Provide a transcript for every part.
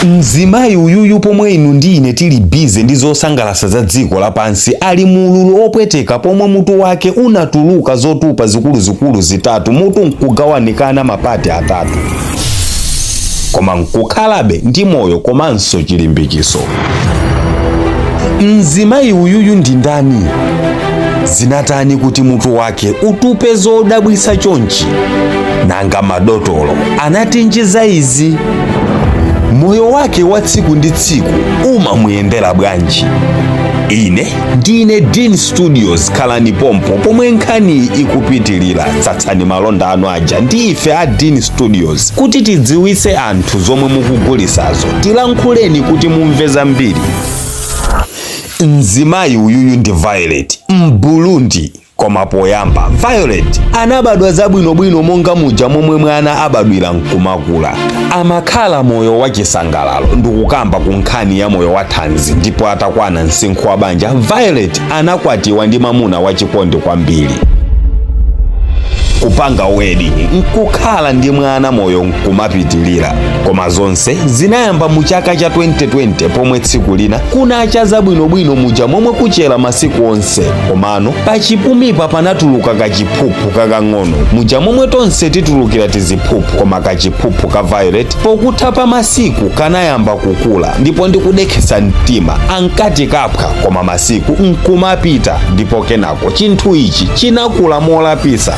Mzimayi uyuyu pomwe inu ndi ine tili bize ndi zosangalatsa za dziko lapansi ali mululu opweteka pomwe mutu wake unatuluka zotupa zikuluzikulu zitatu, mutu nkugawanikana mapati atatu, koma nkukhalabe ndi moyo komanso chilimbikiso. Mzimayi uyuyu ndi ndani? Zinatani kuti mutu wake utupe zodabwitsa chonchi? Nanga madotolo anatinjiza izi? Moyo wake wa tsiku ndi tsiku umamuyendera bwanji? Ine ndine Dean Studios, khalani pompo pomwe nkhani ikupitilira. Tsatsani malonda anu aja ndi ife a Dean Studios kuti tidziwitse anthu zomwe mukugulisazo. Tilankhuleni kuti mumve zambiri. Mzimayi uyuyu ndi Violet, Mburundi. Koma poyamba Violet anabadwa zabwinobwino monga muja momwe mwana abadwira nkumakula. Amakhala moyo wachisangalalo ndikukamba ku nkhani ya moyo wa thanzi, ndipo atakwana msinkhu wa banja Violet anakwatiwa ndi mamuna wachikondi kwambiri. Kupanga wedding nkukhala ndi mwana moyo nkumapitilira. Koma zonse zinayamba mu chaka cha 2020 pomwe tsiku lina kunacha zabwinobwino muja momwe kuchera masiku onse, komano pachipumipa panatuluka kachiphuphu kakang'ono muja momwe tonse titulukira tiziphuphu. Koma kachiphuphu ka Violet pokutha pa masiku kanayamba kukula, ndipo ndikudekhetsa mtima ankati kapha, koma masiku nkumapita ndipo kenako chinthu ichi chinakula molapisa.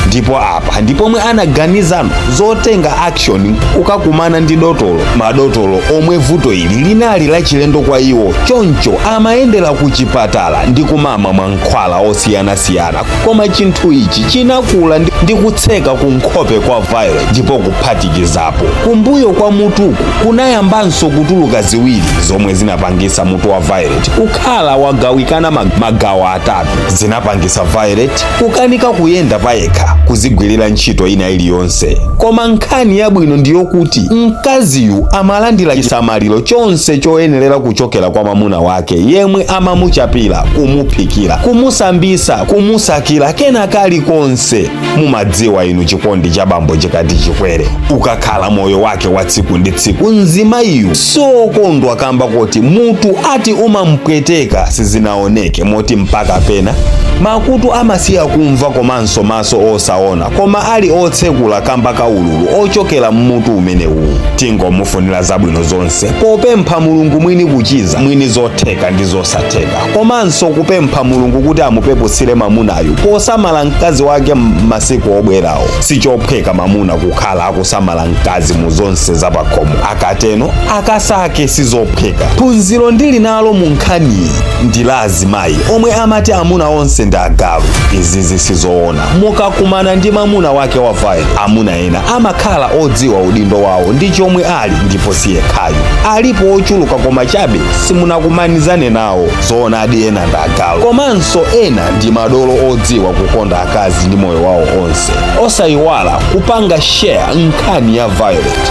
Ndipo apa ndipomwe anaganizano zotenga action kukakumana ndi dotolo. Madotolo omwe vuto ili linali lachilendo kwa iwo, choncho amayendera ku chipatala ndi kumama mankhwala osiyanasiyana. Koma chinthu ichi chinakula ndi kutseka ku nkhope kwa Violet, ndipo kuphatikizapo kumbuyo kwa mutuku kunayambanso kutuluka ziwiri zomwe zinapangisa mutu wa Violet kukhala wagawikana magawo atatu. Zinapangisa Violet kukanika kuyenda payekha, kuzigwirira ntchito ina iliyonse. Koma nkhani yabwino ndiyokuti mkaziyu amalandira chisamaliro chonse choyenerera kuchokera kwa mamuna wake, yemwe amamuchapira, kumuphikira, kumusambisa, kumusakira kena kalikonse. Mumadziwa inu chikondi cha bambo chikati chikwere. Ukakhala moyo wake wa tsiku ndi tsiku, mzimayiyu sokondwa kamba kuti mutu ati umampweteka sizinaoneke moti mpaka pena makutu amasiya kumva komanso maso osaona, koma ali otsekula kamba kaululu ochokera mmutu umenewu. Tingomufunira zabwino zonse, popempha Mulungu mwini kuchiza, mwini zotheka ndi zosatheka, komanso kupempha Mulungu kuti amupepusire mamunayu posamala mkazi wake masiku obwerawo. Sichophweka mamuna kukhala akusamala mkazi mu zonse zapakhomo, akateno akasake sizophweka. Phunziro ndili nalo mu nkhaniyi ndi la azimayi omwe amati amuna onse ndi agalu. Izi zisizoona. Mukakumana ndi mamuna wake wa Violet, amuna ena amakhala odziwa udindo wawo ndi chomwe ali, ndipo siyekhayo. Alipo ochuluka koma chabe simunakumanizane nawo. Zoonadi ena ndi agalu, komanso ena ndi madolo odziwa kukonda akazi ndi moyo wawo onse. Osayiwala kupanga share nkhani ya Violet.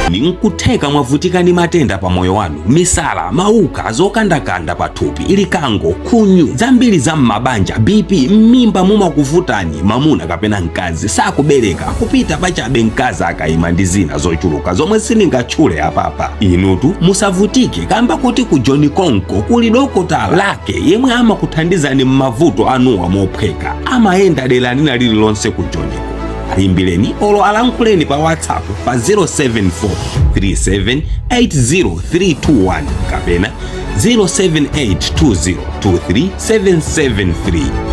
Nkutheka mwavutika ndi matenda pa moyo wanu, misala, mauka, zokandakanda pathupi, ilikango, khunyu, zambiri za mmabanja, BP, mmimba mumakuvutani, mamuna kapena mkazi sakubereka, kupita pachabe mkazi akayima ndi zina zochuluka zomwe siningatchule apapa. Inutu musavutike kamba kuti ku John Konko kuli dokotala lake yemwe amakuthandizani mmavuto anuwa mophweka. Amayenda dera lina lililonse ku John. Ayimbireni olo alankhuleni pa WhatsApp pa 07437803321 kapena 0782023773.